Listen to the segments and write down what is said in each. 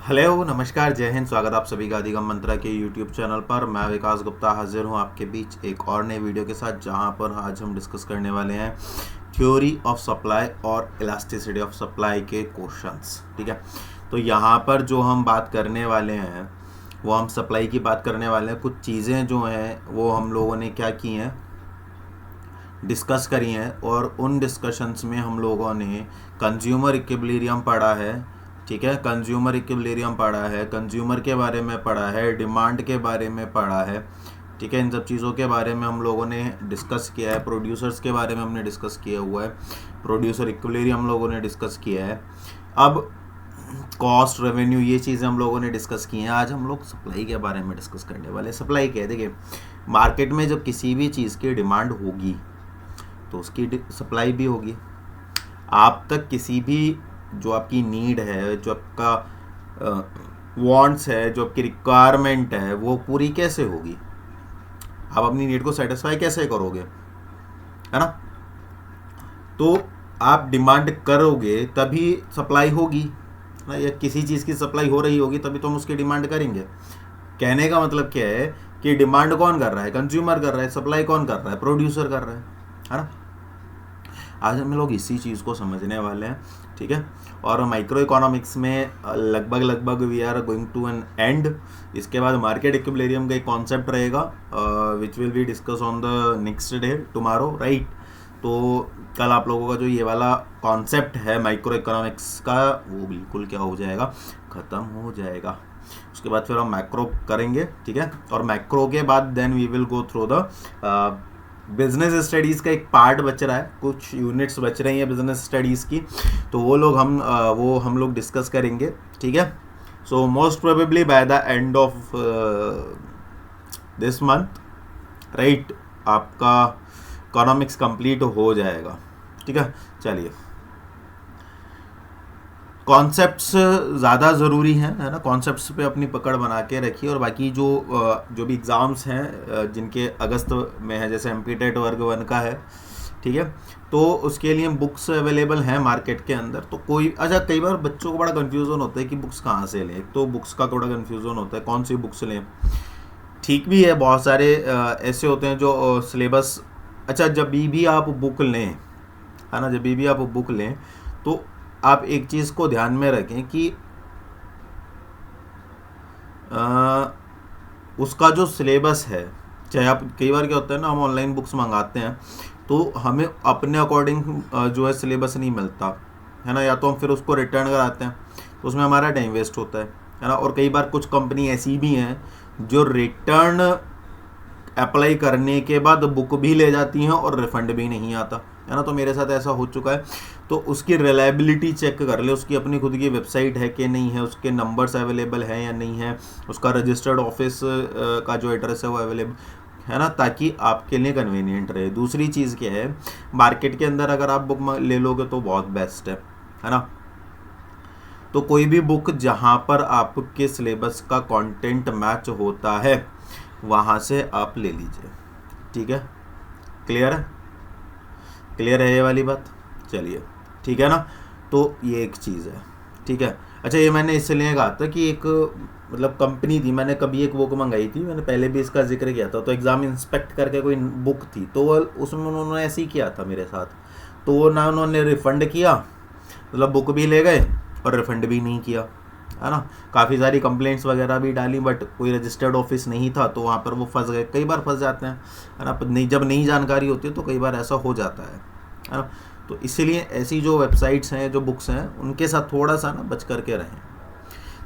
Hello नमस्कार जय हिंद। स्वागत आप सभी का अधिगम मंत्रा के यूट्यूब चैनल पर। मैं विकास गुप्ता हाजिर हूँ आपके बीच एक और नए वीडियो के साथ, जहाँ पर आज हम डिस्कस करने वाले हैं थ्योरी ऑफ सप्लाई और इलास्टिसिटी ऑफ सप्लाई के क्वेश्चंस। ठीक है, तो यहाँ पर जो हम बात करने वाले हैं वो हम सप्लाई की बात करने वाले हैं। कुछ चीज़ें जो हैं वो हम लोगों ने क्या की हैं, डिस्कस करी हैं, और उन डिस्कशंस में हम लोगों ने कंज्यूमर इक्विलिब्रियम पढ़ा है। ठीक है, कंज्यूमर इक्विलिब्रियम पढ़ा है, कंज्यूमर के बारे में पढ़ा है, डिमांड के बारे में पढ़ा है। ठीक है, इन सब चीज़ों के बारे में हम लोगों ने डिस्कस किया है। प्रोड्यूसर्स के बारे में हमने डिस्कस किया हुआ है, प्रोड्यूसर इक्विलिब्रियम हम लोगों ने डिस्कस किया है। अब कॉस्ट, रेवेन्यू, ये चीज़ें हम लोगों ने डिस्कस की हैं। आज हम लोग सप्लाई के बारे में डिस्कस करने वाले हैं। सप्लाई क्या है? देखिए, मार्केट में जब किसी भी चीज़ की डिमांड होगी तो उसकी सप्लाई भी होगी। आप तक किसी भी जो आपकी नीड है, जो आपका वांट्स है, जो आपकी रिक्वायरमेंट है, वो पूरी कैसे होगी? आप अपनी नीड को सेटिस्फाई कैसे करोगे, है ना? तो आप डिमांड करोगे तभी सप्लाई होगी ना, या किसी चीज़ की सप्लाई हो रही होगी तभी तो हम उसकी डिमांड करेंगे। कहने का मतलब क्या है कि डिमांड कौन कर रहा है? कंज्यूमर कर रहा है। सप्लाई कौन कर रहा है? प्रोड्यूसर कर रहा है ना? आज हम लोग इसी चीज़ को समझने वाले हैं। ठीक है, और माइक्रो इकोनॉमिक्स में लगभग we are going to an end. इसके बाद मार्केट इक्विलिब्रियम का एक कॉन्सेप्ट रहेगा which will be discuss on the next day tomorrow, right? तो कल आप लोगों का जो ये वाला कॉन्सेप्ट है माइक्रो इकोनॉमिक्स का, वो बिल्कुल क्या हो जाएगा, ख़त्म हो जाएगा। उसके बाद फिर हम मैक्रो करेंगे। ठीक है, और मैक्रो के बाद then we will go through the business studies का एक पार्ट बच रहा है, कुछ यूनिट्स बच रही हैं बिजनेस स्टडीज़ की, तो वो हम लोग डिस्कस करेंगे। ठीक है, so most probably by the end of this month, right, आपका इकोनॉमिक्स कंप्लीट हो जाएगा। ठीक है, चलिए, कॉन्सेप्ट्स ज़्यादा ज़रूरी हैं, है ना? कॉन्सेप्ट्स पे अपनी पकड़ बना के रखिए, और बाकी जो भी एग्ज़ाम्स हैं जिनके अगस्त में है, जैसे एमपी वर्ग 1 का है, ठीक है, तो उसके लिए बुक्स अवेलेबल हैं मार्केट के अंदर। तो कोई अच्छा, कई बार बच्चों को बड़ा कन्फ्यूज़न होता है कि बुक्स कहाँ से लें। तो बुक्स का थोड़ा कन्फ्यूज़न होता है, कौन सी बुक्स लें। ठीक भी है, बहुत सारे ऐसे होते हैं जो सिलेबस, अच्छा, जब भी आप बुक लें, है ना, जब भी आप बुक लें तो आप एक चीज़ को ध्यान में रखें कि उसका जो सिलेबस है, चाहे आप, कई बार क्या होता है ना, हम ऑनलाइन बुक्स मंगाते हैं तो हमें अपने अकॉर्डिंग जो है सिलेबस नहीं मिलता, है ना, या तो हम फिर उसको रिटर्न कराते हैं तो उसमें हमारा टाइम वेस्ट होता है ना। और कई बार कुछ कंपनी ऐसी भी हैं जो रिटर्न अप्लाई करने के बाद बुक भी ले जाती हैं और रिफंड भी नहीं आता, है ना। तो मेरे साथ ऐसा हो चुका है। तो उसकी रिलायबिलिटी चेक कर ले, उसकी अपनी खुद की वेबसाइट है कि नहीं है, उसके नंबर्स अवेलेबल हैं या नहीं है, उसका रजिस्टर्ड ऑफिस का जो एड्रेस है वो अवेलेबल है ना, ताकि आपके लिए कन्वीनियंट रहे। दूसरी चीज़ क्या है, मार्केट के अंदर अगर आप बुक ले लोगे तो बहुत बेस्ट है ना। तो कोई भी बुक जहाँ पर आपके सिलेबस का कंटेंट मैच होता है वहाँ से आप ले लीजिए। ठीक है, क्लियर है? क्लियर है ये वाली बात? चलिए, ठीक है ना। तो ये एक चीज़ है, ठीक है। अच्छा, ये मैंने इसलिए कहा था कि एक मतलब कंपनी थी, मैंने कभी एक बुक मंगाई थी, मैंने पहले भी इसका जिक्र किया था। तो एग्ज़ाम इंस्पेक्ट करके कोई बुक थी, तो उसमें उन्होंने ऐसे ही किया था मेरे साथ। तो वो ना उन्होंने रिफ़ंड किया, मतलब बुक भी ले गए और रिफ़ंड भी नहीं किया, है ना। काफ़ी सारी कंप्लेंट्स वगैरह भी डाली, बट कोई रजिस्टर्ड ऑफिस नहीं था, तो वहाँ पर वो फंस गए। कई बार फंस जाते हैं, है ना, नहीं, जब नई जानकारी होती है तो कई बार ऐसा हो जाता है ना। तो इसीलिए ऐसी जो वेबसाइट्स हैं, जो बुक्स हैं, उनके साथ थोड़ा सा ना बच करके रहें।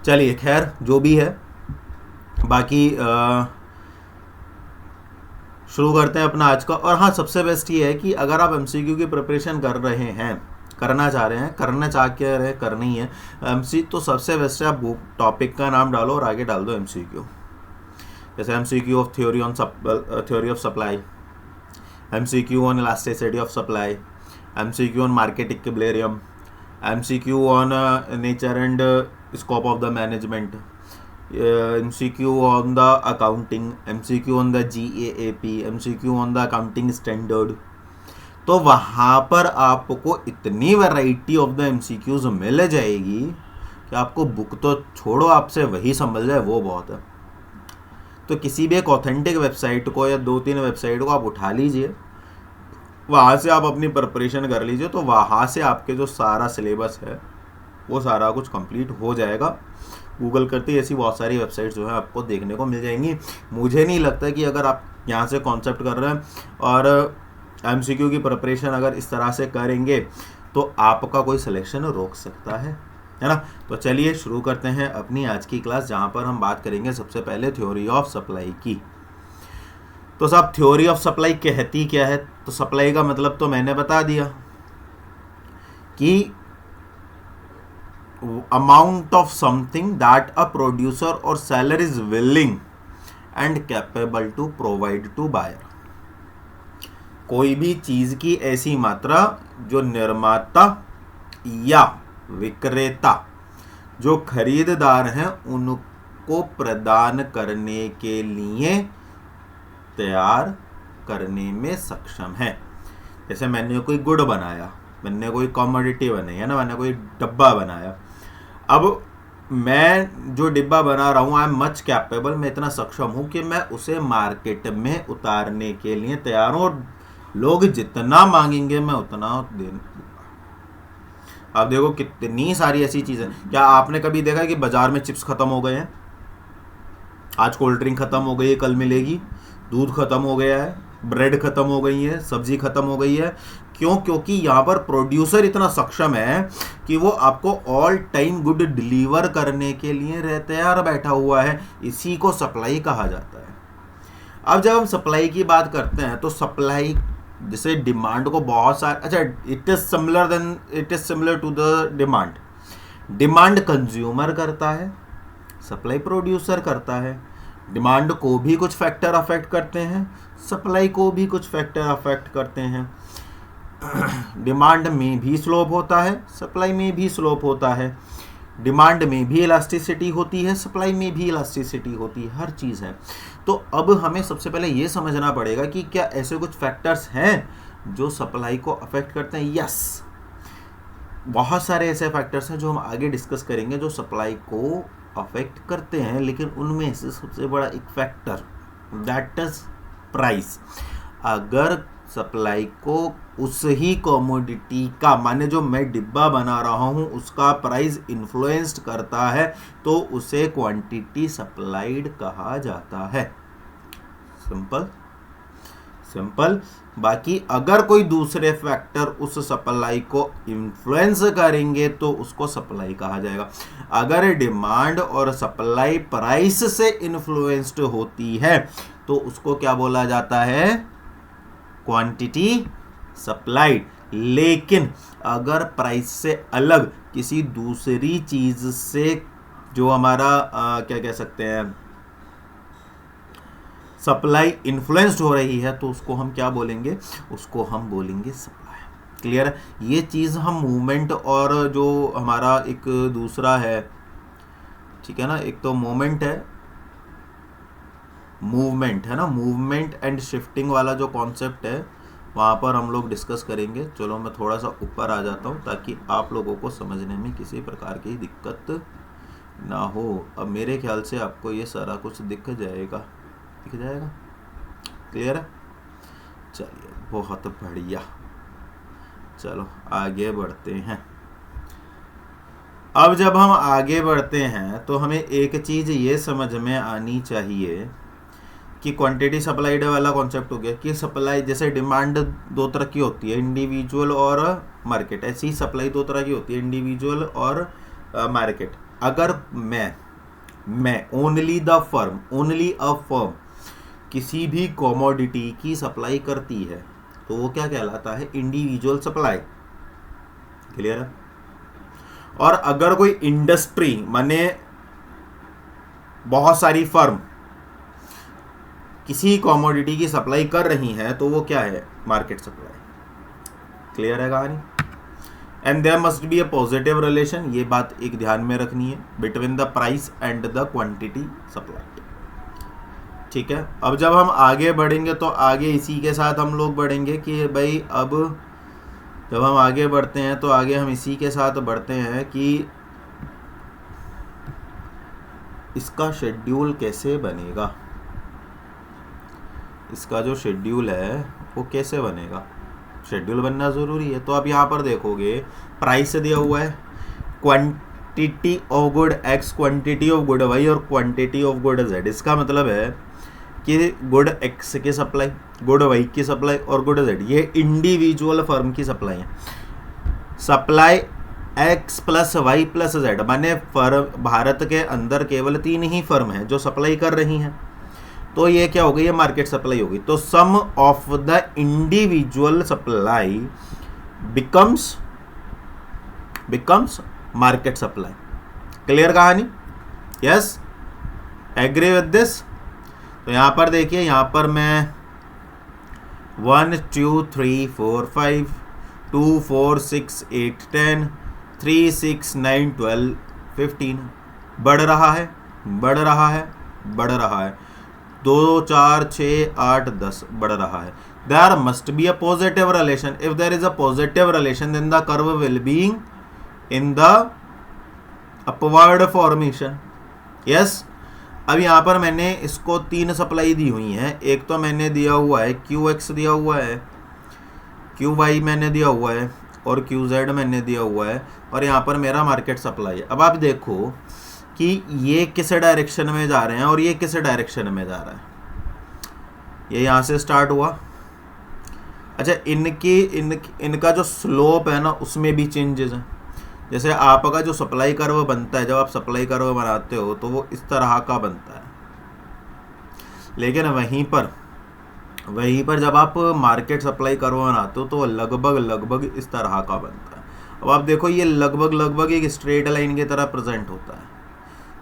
चलिए, खैर जो भी है, बाकी शुरू करते हैं अपना आज का। और हाँ, सबसे बेस्ट ये है कि अगर आप एमसीक्यू की प्रिपरेशन कर रहे हैं, करना चाह रहे हैं, करना चाह के रहे, करनी है एमसी, तो सबसे बेस्ट है आप बुक टॉपिक का नाम डालो और आगे डाल दो एमसीक्यू। जैसे MCQ of theory of supply, MCQ on elasticity of supply, MCQ on market equilibrium, MCQ on nature and scope of the management, MCQ on the accounting, MCQ on the GAAP, MCQ on the accounting standard। तो वहाँ पर आपको इतनी variety of the MCQs मिल जाएगी कि आपको book तो छोड़ो, आपसे वही संभल जाए वो बहुत है। तो किसी भी एक ऑथेंटिक वेबसाइट को या 2-3 वेबसाइट को आप उठा लीजिए, वहाँ से आप अपनी प्रिपरेशन कर लीजिए, तो वहाँ से आपके जो सारा सिलेबस है वो सारा कुछ कंप्लीट हो जाएगा। गूगल करते ही ऐसी बहुत सारी वेबसाइट जो है आपको देखने को मिल जाएंगी। मुझे नहीं लगता कि अगर आप यहाँ से कॉन्सेप्ट कर रहे हैं और एमसीक्यू की प्रिपरेशन अगर इस तरह से करेंगे तो आपका कोई सिलेक्शन रोक सकता है ना। तो चलिए शुरू करते हैं अपनी आज की क्लास, जहाँ पर हम बात करेंगे सबसे पहले थ्योरी ऑफ सप्लाई की। तो साहब थ्योरी ऑफ सप्लाई कहती क्या है? तो सप्लाई का मतलब तो मैंने बता दिया कि amount of something that a producer or seller is willing and capable to provide to buyer. कोई भी चीज की ऐसी मात्रा जो निर्माता या विक्रेता जो खरीददार हैं उनको प्रदान करने के लिए तैयार करने में सक्षम है। जैसे मैंने कोई गुड़ बनाया, मैंने कोई कॉमोडिटी बनाई है ना, मैंने कोई डब्बा बनाया। अब मैं जो डिब्बा बना रहा हूँ आई एम मच कैपेबल, मैं इतना सक्षम हूँ कि मैं उसे मार्केट में उतारने के लिए तैयार हूँ और लोग जितना मांगेंगे मैं उतना दे दूंगा। अब देखो कितनी सारी ऐसी चीजें। क्या आपने कभी देखा कि बाजार में चिप्स खत्म हो गए हैं? आज कोल्ड ड्रिंक खत्म हो गई है, कल मिलेगी। दूध खत्म हो गया है, ब्रेड खत्म हो गई है, सब्जी खत्म हो गई है। क्यों? क्योंकि यहाँ पर प्रोड्यूसर इतना सक्षम है कि वो आपको ऑल टाइम गुड डिलीवर करने के लिए तैयार बैठा हुआ है। इसी को सप्लाई कहा जाता है। अब जब हम सप्लाई की बात करते हैं तो सप्लाई जैसे डिमांड को बहुत सारे, अच्छा it is similar to the demand. Demand consumer करता है, सप्लाई प्रोड्यूसर करता है। डिमांड को भी कुछ फैक्टर अफेक्ट करते हैं, सप्लाई को भी कुछ फैक्टर अफेक्ट करते हैं। डिमांड में भी स्लोप होता है, सप्लाई में भी स्लोप होता है। डिमांड में भी इलास्टिसिटी होती है, सप्लाई में भी इलास्टिसिटी होती है, हर चीज़ है। तो अब हमें सबसे पहले ये समझना पड़ेगा कि क्या ऐसे कुछ फैक्टर्स हैं जो सप्लाई को अफेक्ट करते हैं। यस, बहुत सारे ऐसे फैक्टर्स हैं जो हम आगे डिस्कस करेंगे जो सप्लाई को अफेक्ट करते हैं, लेकिन उनमें से सबसे बड़ा एक फैक्टर दैट इज प्राइस। अगर सप्लाई को उस ही कमोडिटी का, माने जो मैं डिब्बा बना रहा हूं उसका प्राइस इन्फ्लुएंस्ड करता है तो उसे क्वांटिटी सप्लाइड कहा जाता है। Simple simple. बाकी अगर कोई दूसरे फैक्टर उस सप्लाई को इन्फ्लुएंस करेंगे तो उसको सप्लाई कहा जाएगा। अगर डिमांड और सप्लाई प्राइस से इन्फ्लुएंस्ड होती है तो उसको क्या बोला जाता है? Quantity supplied. लेकिन अगर प्राइस से अलग किसी दूसरी चीज से जो हमारा क्या कह सकते हैं सप्लाई इन्फ्लुएंस्ड हो रही है तो उसको हम क्या बोलेंगे? उसको हम बोलेंगे सप्लाई। क्लियर है? ये चीज़ हम मूवमेंट और जो हमारा एक दूसरा है, ठीक है ना, एक तो मूवमेंट है ना, मूवमेंट एंड शिफ्टिंग वाला जो कॉन्सेप्ट है वहाँ पर हम लोग डिस्कस करेंगे। चलो मैं थोड़ा सा ऊपर आ जाता हूँ ताकि आप लोगों को समझने में किसी प्रकार की दिक्कत ना हो। अब मेरे ख्याल से आपको ये सारा कुछ दिख जाएगा। क्लियर है? चलिए बहुत बढ़िया, चलो आगे बढ़ते हैं। अब जब हम आगे बढ़ते हैं तो हमें एक चीज़ ये समझ में आनी चाहिए कि क्वांटिटी सप्लाइड वाला कॉन्सेप्ट हो गया कि सप्लाई, जैसे डिमांड दो तरह की होती है, इंडिविजुअल और मार्केट। ऐसी ही सप्लाई दो तरह की होती है, इंडिविजुअल और मार्केट। अगर मैं ओनली अ फर्म किसी भी कमोडिटी की सप्लाई करती है तो वो क्या कहलाता है? Individual supply. क्लियर है? और अगर कोई इंडस्ट्री माने बहुत सारी फर्म किसी कमोडिटी की सप्लाई कर रही हैं तो वो क्या है? Market supply. क्लियर है कहानी? And there must be a positive relation, ये बात एक ध्यान में रखनी है, between the price and the quantity supplied. ठीक है? अब जब हम आगे बढ़ेंगे तो आगे इसी के साथ हम लोग बढ़ेंगे कि भाई अब जब हम आगे बढ़ते हैं तो आगे हम इसी के साथ बढ़ते हैं कि इसका शेड्यूल कैसे बनेगा, इसका जो शेड्यूल है वो कैसे बनेगा, शेड्यूल बनना ज़रूरी है। तो आप यहाँ पर देखोगे प्राइस दिया हुआ है, quantity of good X, quantity of good Y और क्वांटिटी ऑफ गुड जेड। इसका मतलब है कि गुड एक्स की सप्लाई, गुड वाई की सप्लाई और गुड जेड, ये इंडिविजुअल फर्म की सप्लाई है। Supply X plus Y plus Z, माने फर्म भारत के अंदर केवल 3 ही फर्म है जो सप्लाई कर रही हैं, तो ये क्या हो गई, ये मार्केट सप्लाई होगी। तो sum of the individual supply becomes market supply. Clear कहानी? Yes, agree with this? तो यहां पर देखिए, यहां पर मैं 1 2 3 4 5 2 4 6 8 10 3 6 9 12 15 बढ़ रहा है, बढ़ रहा है, बढ़ रहा है, 2 4 6 8 10 बढ़ रहा है। There must be a positive relation. If there is a positive relation, then the curve will be in the upward formation. Yes. अब यहाँ पर मैंने इसको 3 सप्लाई दी हुई हैं। एक तो मैंने दिया हुआ है QX दिया हुआ है, QY मैंने दिया हुआ है और QZ मैंने दिया हुआ है, और यहाँ पर मेरा मार्केट सप्लाई है। अब आप देखो कि ये किस डायरेक्शन में जा रहे हैं और ये किस डायरेक्शन में जा रहा है। ये यहाँ से स्टार्ट हुआ, अच्छा इनका जो स्लोप है ना उसमें भी चेंजेस हैं। जैसे आपका जो सप्लाई कर्व बनता है, जब आप सप्लाई कर्व बनाते हो तो वो इस तरह का बनता है, लेकिन वहीं पर जब आप मार्केट सप्लाई कर्व बनाते हो तो वो लगभग इस तरह का बनता है। अब आप देखो ये लगभग एक स्ट्रेट लाइन की तरह प्रेजेंट होता है।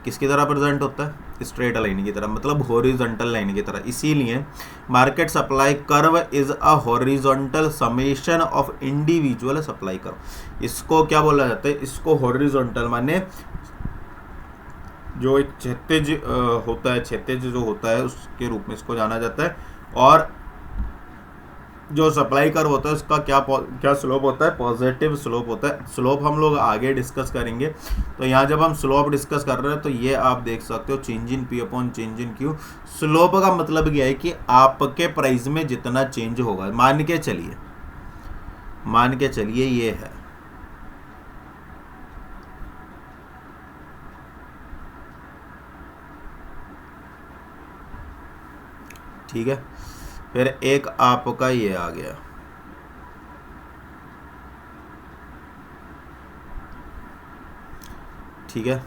किसकी तरह प्रेजेंट होता है? स्ट्रेट लाइन की तरह, मतलब हॉरिजॉन्टल लाइन की तरह। इसीलिए market supply curve is a horizontal summation of individual supply curve. इसको क्या बोला जाता है? इसको हॉरिजॉन्टल माने जो एक क्षैतिज होता है, क्षैतिज जो होता है उसके रूप में इसको जाना जाता है। और जो सप्लाई कर्व होता है उसका क्या स्लोप होता है? पॉजिटिव स्लोप होता है। स्लोप हम लोग आगे डिस्कस करेंगे। तो यहाँ जब हम स्लोप डिस्कस कर रहे हैं तो ये आप देख सकते हो change in P upon change in Q. Slope का मतलब क्या है कि आपके प्राइस में जितना चेंज होगा, मान के चलिए ये है, ठीक है। फिर एक आपका ये आ गया, ठीक है।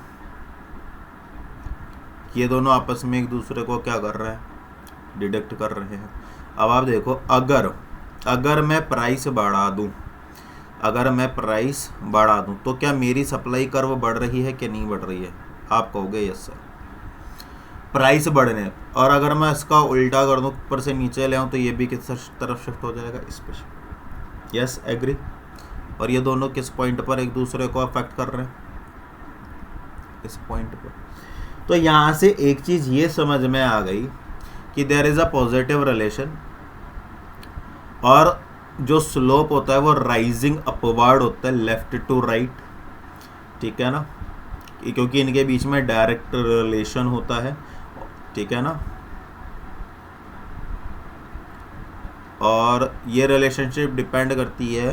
ये दोनों आपस में एक दूसरे को क्या कर रहे हैं? डिडक्ट कर रहे हैं। अब आप देखो, अगर मैं प्राइस बढ़ा दूं तो क्या मेरी सप्लाई कर्व बढ़ रही है कि नहीं बढ़ रही है? आप कहोगे यस सर, प्राइस बढ़ने। और अगर मैं इसका उल्टा कर दूं, ऊपर से नीचे ले आऊं, तो ये भी किस तरफ शिफ्ट हो जाएगा? इस पे। Yes, agree. और ये दोनों किस पॉइंट पर एक दूसरे को अफेक्ट कर रहे हैं? इस पॉइंट पर। तो यहाँ से एक चीज़ ये समझ में आ गई कि there is a positive relation, और जो स्लोप होता है वो राइजिंग अपवर्ड होता है, लेफ्ट टू राइट, ठीक है ना, क्योंकि इनके बीच में डायरेक्ट रिलेशन होता है, ठीक है ना। और ये रिलेशनशिप डिपेंड करती है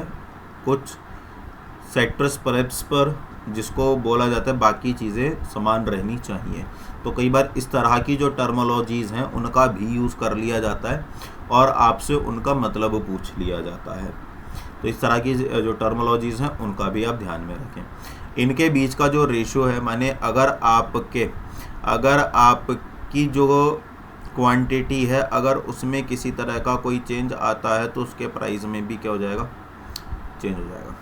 कुछ सेक्टर्स परैप्स पर, जिसको बोला जाता है बाकी चीज़ें समान रहनी चाहिए। तो कई बार इस तरह की जो टर्मोलॉजीज़ हैं उनका भी यूज़ कर लिया जाता है और आपसे उनका मतलब पूछ लिया जाता है। तो इस तरह की जो टर्मोलॉजीज़ हैं उनका भी आप ध्यान में रखें। इनके बीच का जो रेशियो है, माने अगर आपकी जो क्वांटिटी है, अगर उसमें किसी तरह का कोई चेंज आता है तो उसके प्राइस में भी क्या हो जाएगा? चेंज हो जाएगा,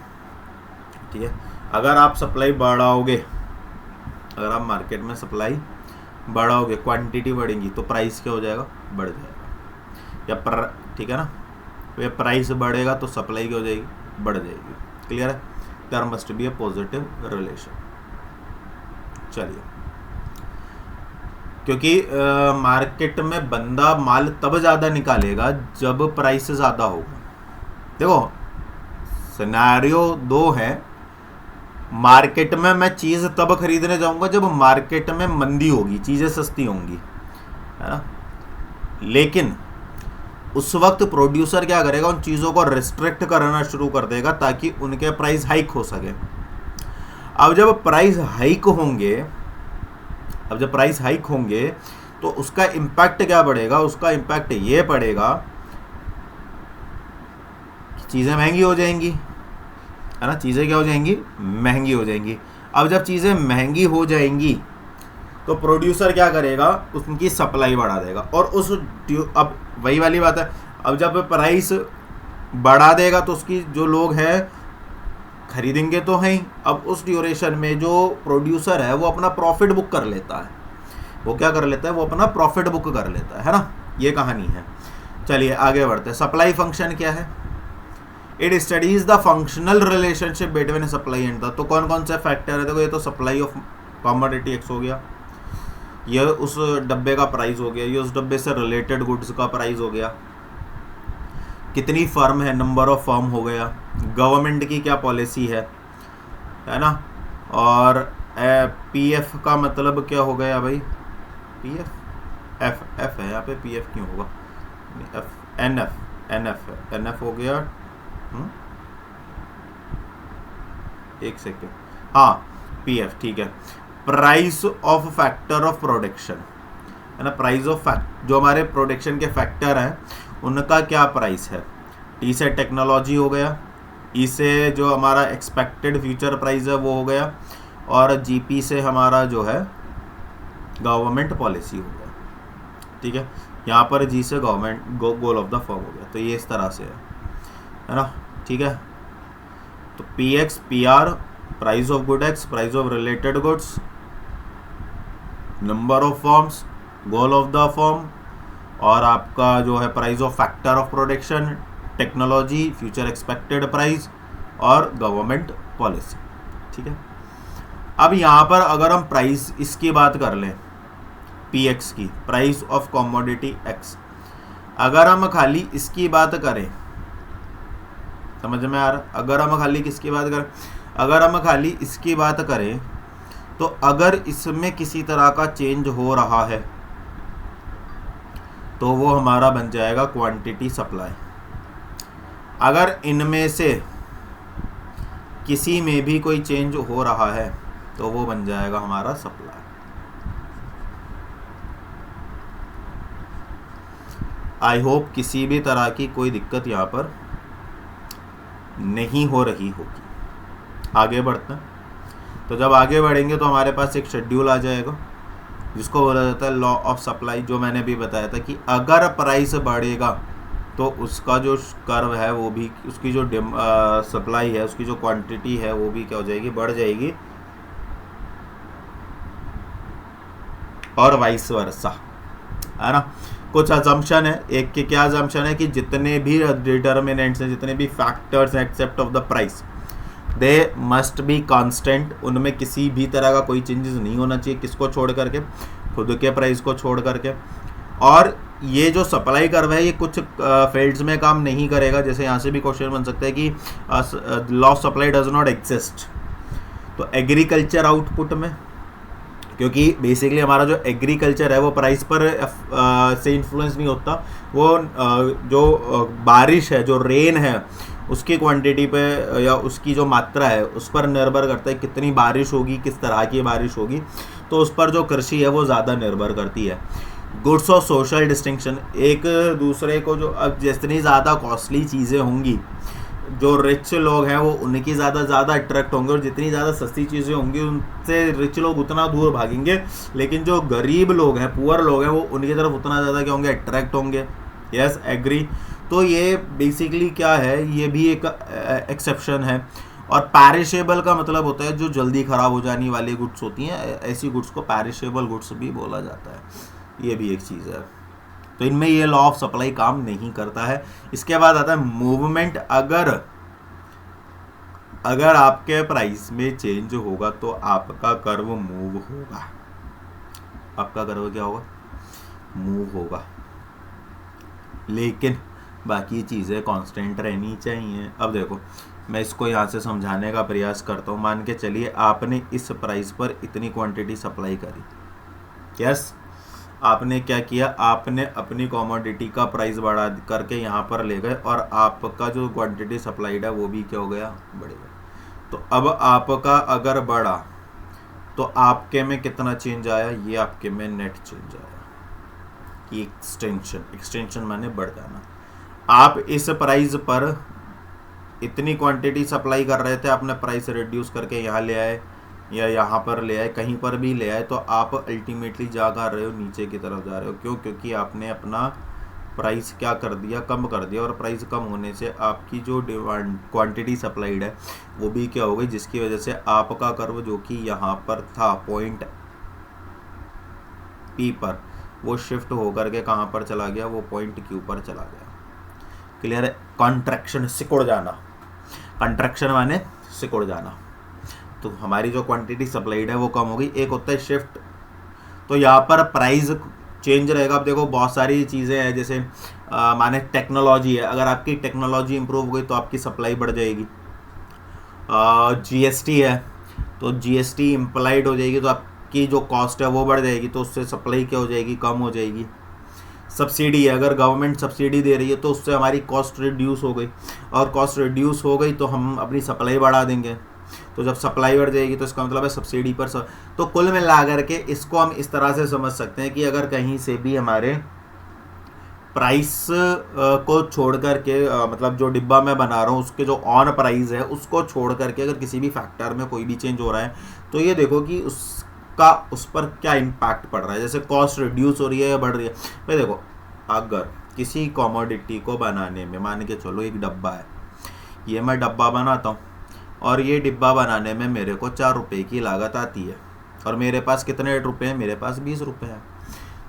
ठीक है। अगर आप सप्लाई बढ़ाओगे, अगर आप मार्केट में सप्लाई बढ़ाओगे, क्वांटिटी बढ़ेगी तो प्राइस क्या हो जाएगा? बढ़ जाएगा। या ठीक है ना, तो ये प्राइस बढ़ेगा तो सप्लाई क्या हो जाएगी? बढ़ जाएगी। क्लियर है? There must be a positive relation. चलिए, क्योंकि मार्केट में बंदा माल तब ज़्यादा निकालेगा जब प्राइस ज़्यादा होगा। देखो सिनेरियो 2 है, मार्केट में मैं चीज़ तब खरीदने जाऊंगा जब मार्केट में मंदी होगी, चीज़ें सस्ती होंगी, है ना। लेकिन उस वक्त प्रोड्यूसर क्या करेगा, उन चीज़ों को रिस्ट्रिक्ट करना शुरू कर देगा ताकि उनके प्राइस हाइक हो सके। अब जब प्राइस हाइक होंगे तो उसका इम्पैक्ट क्या पड़ेगा, उसका इम्पैक्ट ये पड़ेगा कि चीज़ें महंगी हो जाएंगी, है ना। चीज़ें क्या हो जाएंगी, महंगी हो जाएंगी। अब जब चीज़ें महंगी हो जाएंगी तो प्रोड्यूसर क्या करेगा, उनकी सप्लाई बढ़ा देगा। और अब वही वाली बात है, अब जब प्राइस बढ़ा देगा तो उसकी जो लोग हैं खरीदेंगे तो हैं ही। अब उस ड्यूरेशन में जो प्रोड्यूसर है वो अपना प्रॉफिट बुक कर लेता है। वो क्या कर लेता है, वो अपना प्रॉफिट बुक कर लेता है ना। ये कहानी है। चलिए आगे बढ़ते हैं। सप्लाई फंक्शन क्या है, it studies the functional relationship between supply and the. तो कौन कौन से फैक्टर है, देखो ये तो सप्लाई ऑफ कमोडिटी एक्स हो गया, ये उस डब्बे का प्राइस हो गया, ये उस डब्बे से रिलेटेड गुड्स का प्राइस हो गया, कितनी फर्म है, नंबर ऑफ फर्म हो गया, गवर्नमेंट की क्या पॉलिसी है ना। और पीएफ का मतलब क्या हो गया भाई, पीएफ एफ है यहाँ पे, पीएफ क्यों होगा, एनएफ हो गया। एक सेकेंड, हाँ पीएफ, ठीक है। Price of factor of production, है ना। प्राइस ऑफ जो हमारे प्रोडक्शन के फैक्टर हैं उनका क्या प्राइस है। टी से टेक्नोलॉजी हो गया, ई से जो हमारा एक्सपेक्टेड फ्यूचर प्राइस है वो हो गया, और जीपी से हमारा जो है गवर्नमेंट पॉलिसी हो गया, ठीक है। यहाँ पर जी से government goal of the firm हो गया। तो ये इस तरह से है ना, ठीक है। तो P x P R, price of good x, price of related goods, number of firms, goal of the firm, और आपका जो है price of factor of production, technology, future expected price और गवर्नमेंट पॉलिसी, ठीक है। अब यहाँ पर अगर हम प्राइस इसकी बात कर लें, पी एक्स की, प्राइस ऑफ कॉमोडिटी एक्स, अगर हम खाली इसकी बात करें, समझ में आ रहा, अगर हम खाली किसकी बात करें, अगर हम खाली इसकी बात करें तो अगर इसमें किसी तरह का चेंज हो रहा है तो वो हमारा बन जाएगा क्वांटिटी सप्लाई। अगर इनमें से किसी में भी कोई चेंज हो रहा है तो वो बन जाएगा हमारा सप्लाई। आई होप किसी भी तरह की कोई दिक्कत यहाँ पर नहीं हो रही होगी। आगे बढ़ते हैं। तो जब आगे बढ़ेंगे तो हमारे पास एक शेड्यूल आ जाएगा जिसको बोला जाता है लॉ ऑफ सप्लाई, जो मैंने भी बताया था कि अगर प्राइस बढ़ेगा तो उसका जो कर्व है वो भी, उसकी जो सप्लाई है, उसकी जो क्वांटिटी है वो भी क्या हो जाएगी, बढ़ जाएगी, और वाइस वर्सा, है ना। कुछ अजम्पशन है, एक के क्या अजम्पशन है कि जितने भी डिटर्मिनेंट्स हैं, जितने भी फैक्टर्स हैं except of the price, they must be constant. उनमें किसी भी तरह का कोई चेंजेस नहीं होना चाहिए, किसको छोड़ करके, खुद के प्राइस को छोड़ करके। और ये जो सप्लाई कर्व है ये कुछ फील्ड्स में काम नहीं करेगा, जैसे यहाँ से भी क्वेश्चन बन सकता है कि law of supply does not exist. तो एग्रीकल्चर आउटपुट में, क्योंकि बेसिकली हमारा जो एग्रीकल्चर है वो प्राइस पर से इन्फ्लुएंस नहीं होता, वो जो बारिश है, जो रेन है, उसकी क्वांटिटी पे या उसकी जो मात्रा है उस पर निर्भर करता है, कितनी बारिश होगी, किस तरह की बारिश होगी, तो उस पर जो कृषि है वो ज़्यादा निर्भर करती है। गुड्स और सोशल डिस्टिंक्शन, एक दूसरे को जो, अब जितनी ज़्यादा कॉस्टली चीज़ें होंगी, जो रिच लोग हैं वो उनकी ज़्यादा अट्रैक्ट होंगे, और जितनी ज़्यादा सस्ती चीज़ें होंगी उनसे रिच लोग उतना दूर भागेंगे, लेकिन जो गरीब लोग हैं, पुअर लोग हैं, वो उनकी तरफ उतना ज़्यादा क्या होंगे, अट्रैक्ट होंगे। Yes, agree. तो ये बेसिकली क्या है, ये भी एक एक्सेप्शन है। और पैरिशेबल का मतलब होता है जो जल्दी ख़राब हो जाने वाली गुड्स होती हैं, ऐसी गुड्स को पैरिशेबल गुड्स भी बोला जाता है, ये भी एक चीज़ है। तो इनमें ये लॉ ऑफ सप्लाई काम नहीं करता है। इसके बाद आता है मूवमेंट। अगर आपके प्राइस में चेंज होगा तो आपका कर्व मूव होगा, आपका कर्व क्या होगा, मूव होगा, लेकिन बाकी चीज़ें कांस्टेंट रहनी चाहिए। अब देखो मैं इसको यहाँ से समझाने का प्रयास करता हूँ। मान के चलिए आपने इस प्राइस पर इतनी क्वांटिटी सप्लाई करी, यस, आपने क्या किया, आपने अपनी कमोडिटी का प्राइस बढ़ा करके यहाँ पर ले गए और आपका जो क्वांटिटी सप्लाइड है वो भी क्या हो गया, बढ़ गया। तो अब आपका अगर बढ़ा तो आपके में कितना चेंज आया, ये आपके में नेट चेंज आया। ये एक्सटेंशन माने बढ़ जाना। आप इस प्राइस पर इतनी क्वांटिटी सप्लाई कर रहे थे, आपने प्राइस रिड्यूस करके यहाँ ले आए या यहाँ पर ले आए, कहीं पर भी ले आए, तो आप अल्टीमेटली जा कर रहे हो नीचे की तरफ जा रहे हो। क्यों? क्योंकि आपने अपना प्राइस क्या कर दिया, कम कर दिया, और प्राइस कम होने से आपकी जो डिमांड क्वांटिटी सप्लाइड है वो भी क्या हो गई, जिसकी वजह से आपका कर्व जो कि यहाँ पर था पॉइंट P पर, वो शिफ्ट होकर के कहाँ पर चला गया, वो पॉइंट Q पर चला गया। क्लियर है? कॉन्ट्रैक्शन, सिकुड़ जाना। कॉन्ट्रैक्शन माने सिकुड़ जाना। तो हमारी जो क्वांटिटी सप्लाइड है वो कम हो गई। एक होता है शिफ्ट, तो यहाँ पर प्राइस चेंज रहेगा। अब देखो बहुत सारी चीज़ें हैं, जैसे माने टेक्नोलॉजी है, अगर आपकी टेक्नोलॉजी इंप्रूव हो गई तो आपकी सप्लाई बढ़ जाएगी। GST है तो GST इम्प्लाइड हो जाएगी तो आपकी जो कॉस्ट है वो बढ़ जाएगी, तो उससे सप्लाई क्या हो जाएगी, कम हो जाएगी। सब्सिडी है, अगर गवर्नमेंट सब्सिडी दे रही है तो उससे हमारी कॉस्ट रिड्यूस हो गई, और कॉस्ट रिड्यूस हो गई तो हम अपनी सप्लाई बढ़ा देंगे। तो जब सप्लाई बढ़ जाएगी तो इसका मतलब है सब्सिडी पर तो कुल मिला करके इसको हम इस तरह से समझ सकते हैं कि अगर कहीं से भी हमारे प्राइस को छोड़ करके मतलब जो डिब्बा मैं बना रहा हूँ उसके जो ऑन प्राइस है उसको छोड़ करके अगर किसी भी फैक्टर में कोई भी चेंज हो रहा है तो ये देखो कि उसका उस पर क्या इम्पैक्ट पड़ रहा है। जैसे कॉस्ट रिड्यूस हो रही है या बढ़ रही है। भाई देखो, अगर किसी कमोडिटी को बनाने में, मान के चलो एक डब्बा है, ये मैं डब्बा बनाता हूँ और ये डिब्बा बनाने में मेरे को 4 रुपये की लागत आती है, और मेरे पास कितने रुपए हैं, मेरे पास 20 रुपये हैं।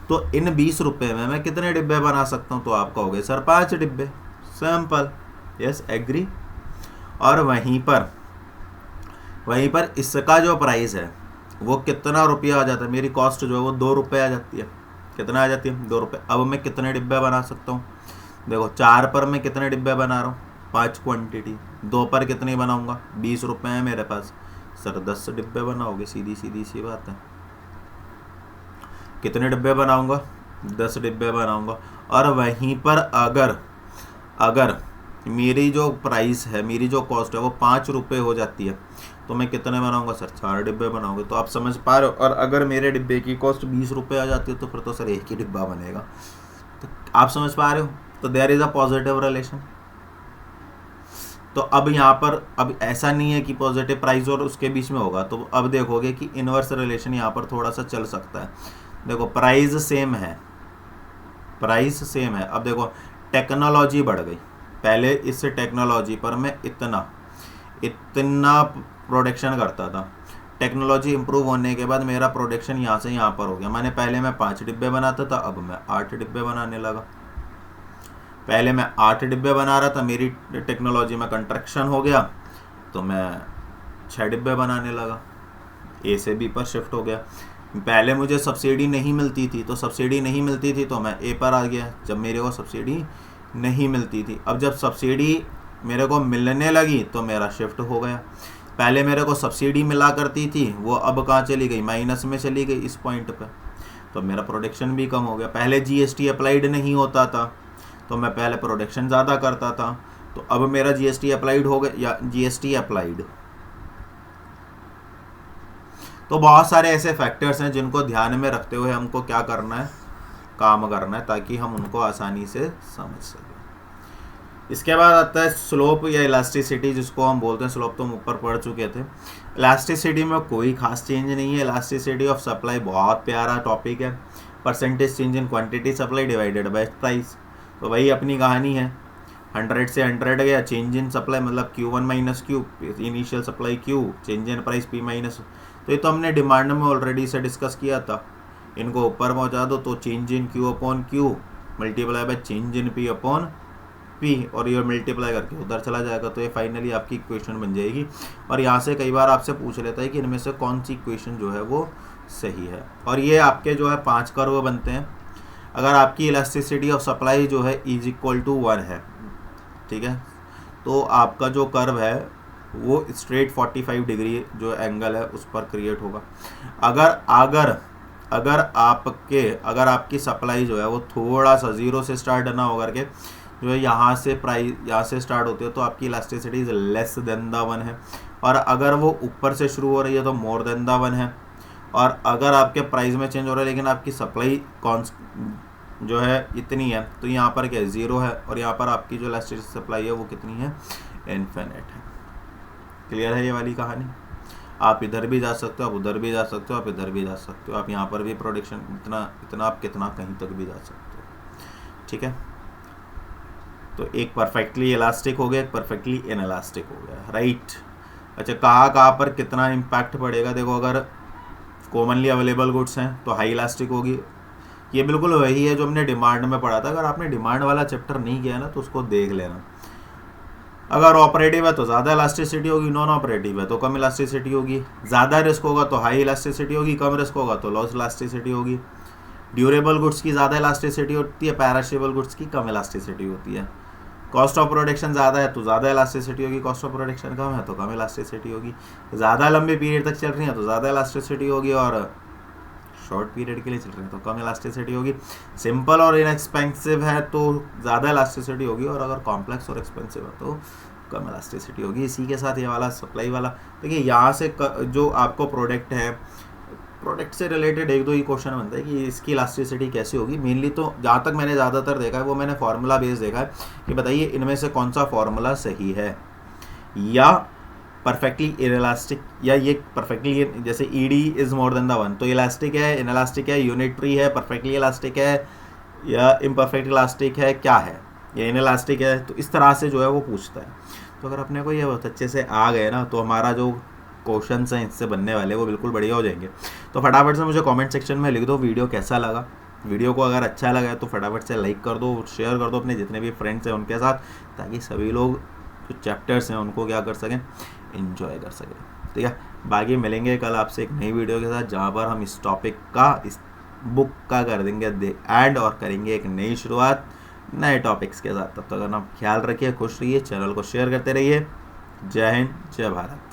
तो इन 20 रुपये में मैं कितने डिब्बे बना सकता हूँ, तो आप कहोगे सर 5 डिब्बे। Simple, yes, agree. और वहीं पर इसका जो प्राइस है वो कितना रुपया आ जाता है, मेरी कॉस्ट जो है वो 2 रुपये आ जाती है। कितना आ जाती है, 2 रुपये। अब मैं कितने डिब्बे बना सकता हूँ, देखो 4 पर मैं कितने डिब्बे बना रहा हूँ, 5 क्वांटिटी। 2 पर कितने बनाऊंगा, 20 रुपये हैं मेरे पास, सर 10 डिब्बे बनाओगे, सीधी सी बात है। कितने डिब्बे बनाऊंगा, 10 डिब्बे बनाऊंगा। और वहीं पर अगर मेरी जो प्राइस है, मेरी जो कॉस्ट है वो 5 रुपये हो जाती है, तो मैं कितने बनाऊंगा, सर 4 डिब्बे बनाऊंगे। तो आप समझ पा रहे हो। और अगर मेरे डिब्बे की कॉस्ट 20 रुपये आ जाती है तो फिर तो सर एक ही डिब्बा बनेगा। तो आप समझ पा रहे हो। तो there is a positive relation. तो अब यहाँ पर अब ऐसा नहीं है कि पॉजिटिव प्राइस और उसके बीच में होगा, तो अब देखोगे कि इनवर्स रिलेशन यहाँ पर थोड़ा सा चल सकता है। देखो प्राइस सेम है, अब देखो टेक्नोलॉजी बढ़ गई। पहले इस टेक्नोलॉजी पर मैं इतना प्रोडक्शन करता था, टेक्नोलॉजी इंप्रूव होने के बाद मेरा प्रोडक्शन यहाँ से यहाँ पर हो गया। मैंने पहले मैं 5 डिब्बे बनाता था, अब मैं 8 डिब्बे बनाने लगा। पहले मैं 8 डिब्बे बना रहा था, मेरी टेक्नोलॉजी में कंट्रैक्शन हो गया तो मैं 6 डिब्बे बनाने लगा, ए से बी पर शिफ्ट हो गया। पहले मुझे सब्सिडी नहीं मिलती थी तो मैं ए पर आ गया, जब मेरे को सब्सिडी नहीं मिलती थी। अब जब सब्सिडी मेरे को मिलने लगी तो मेरा शिफ्ट हो गया। पहले मेरे को सब्सिडी मिला करती थी, वो अब कहाँ चली गई, माइनस में चली गई इस पॉइंट पे, तो मेरा प्रोडक्शन भी कम हो गया। पहले GST अप्लाइड नहीं होता था तो मैं पहले प्रोडक्शन ज़्यादा करता था, तो अब मेरा GST अप्लाइड हो गया, या GST अप्लाइड। तो बहुत सारे ऐसे फैक्टर्स हैं जिनको ध्यान में रखते हुए हमको क्या करना है, काम करना है, ताकि हम उनको आसानी से समझ सकें। इसके बाद आता है स्लोप या इलास्टिसिटी, जिसको हम बोलते हैं। स्लोप तो हम ऊपर पढ़ चुके थे। इलास्टिसिटी में कोई खास चेंज नहीं है। इलास्टिसिटी ऑफ सप्लाई बहुत प्यारा टॉपिक है। Percentage change in quantity supply divided by price, तो वही अपनी कहानी है। 100 से 100 गया, चेंज इन सप्लाई मतलब Q1 minus Q, initial supply Q, change in price P minus. तो ये तो हमने डिमांड में ऑलरेडी से डिस्कस किया था। इनको ऊपर पहुंचा दो तो change in Q upon Q multiply by change in P upon P, और ये मल्टीप्लाई करके उधर चला जाएगा, तो ये फाइनली आपकी इक्वेशन बन जाएगी। और यहाँ से कई बार आपसे पूछ लेता है कि इनमें से कौन सी इक्वेशन जो है वो सही है। और ये आपके जो है 5 कर्व बनते हैं। अगर आपकी इलास्टिसिटी ऑफ सप्लाई जो है इज इक्वल टू 1 है, ठीक है, तो आपका जो कर्व है वो स्ट्रेट 45 डिग्री जो एंगल है उस पर क्रिएट होगा। अगर अगर अगर आपकी सप्लाई जो है वो थोड़ा सा जीरो से स्टार्ट ना होकर के जो है यहाँ से स्टार्ट होती है, तो आपकी elasticity is less than the 1 है। और अगर वो ऊपर से शुरू हो रही है तो मोर देन द 1 है। और अगर आपके प्राइस में चेंज हो रहा है लेकिन आपकी सप्लाई जो है इतनी है, तो यहाँ पर क्या है, ज़ीरो है। और यहाँ पर आपकी जो इलास्टिसिटी सप्लाई है वो कितनी है, इन्फिनिट है। क्लियर है ये वाली कहानी। आप इधर भी जा सकते हो, आप उधर भी जा सकते हो, आप इधर भी जा सकते हो, आप यहाँ पर भी प्रोडक्शन इतना आप कितना कहीं तक भी जा सकते हो। ठीक है, तो एक परफेक्टली इलास्टिक हो गया, एक परफेक्टली इनइलास्टिक हो गया, राइट। अच्छा, कहाँ पर कितना इम्पैक्ट पड़ेगा, देखो अगर कॉमनली अवेलेबल गुड्स हैं तो हाई इलास्टिक होगी। ये बिल्कुल वही है जो हमने डिमांड में पढ़ा था। अगर आपने डिमांड वाला चैप्टर नहीं किया ना तो उसको देख लेना। अगर ऑपरेटिव है तो ज़्यादा इलास्टिसिटी होगी, नॉन ऑपरेटिव है तो कम इलास्टिसिटी होगी। ज़्यादा रिस्क होगा तो हाई इलास्टिसिटी होगी, कम रिस्क होगा तो लॉस इलास्टिसिटी होगी। ड्यूरेबल गुड्स की ज़्यादा इलास्टिसिटी होती है, पैराशेबल गुड्स की कम इलास्टिसिटी होती है। कॉस्ट ऑफ प्रोडक्शन ज़्यादा है तो ज़्यादा इलास्टिसिटी होगी, कॉस्ट ऑफ प्रोडक्शन कम है तो कम इलास्टिसिटी होगी। ज़्यादा लंबे पीरियड तक चल रही है तो ज़्यादा इलास्टिसिटी होगी, और शॉर्ट पीरियड के लिए चल रही है तो कम इलास्टिसिटी होगी। सिंपल और इनएक्सपेंसिव है तो ज़्यादा इलास्टिसिटी होगी, और अगर कॉम्प्लेक्स और एक्सपेंसिव है तो कम इलास्टिसिटी होगी। इसी के साथ ये वाला सप्लाई वाला देखिए, यहाँ से जो आपको प्रोडक्ट है, प्रोडक्ट से रिलेटेड एक दो ही क्वेश्चन बनता है कि इसकी इलास्टिसिटी कैसी होगी। मेनली तो जहाँ तक मैंने ज़्यादातर देखा है वो मैंने फार्मूला बेस देखा है कि बताइए इनमें से कौन सा फार्मूला सही है, या परफेक्टली इनइलास्टिक, या ये परफेक्टली जैसे ED is more than the 1 तो इलास्टिक है, इनइलास्टिक है, यूनिटरी है, परफेक्टली इलास्टिक है, या इम्परफेक्ट इलास्टिक है, क्या है, या इनइलास्टिक है। तो इस तरह से जो है वो पूछता है। तो अगर अपने को ये बहुत अच्छे से आ गए ना तो हमारा जो क्वेश्चंस हैं इससे बनने वाले वो बिल्कुल बढ़िया हो जाएंगे। तो फटाफट से मुझे कमेंट सेक्शन में लिख दो वीडियो कैसा लगा। वीडियो को अगर अच्छा लगा है तो फटाफट से लाइक कर दो, शेयर कर दो अपने जितने भी फ्रेंड्स हैं उनके साथ, ताकि सभी लोग जो चैप्टर्स हैं उनको क्या कर सकें, एंजॉय कर सकें। ठीक है, बाकी मिलेंगे कल आपसे एक नई वीडियो के साथ जहाँ पर हम इस टॉपिक का, इस बुक का कर देंगे एंड, और करेंगे एक नई शुरुआत नए टॉपिक्स के साथ। तब तक अपना ख्याल रखिए, खुश रहिए, चैनल को शेयर करते रहिए। जय हिंद, जय भारत।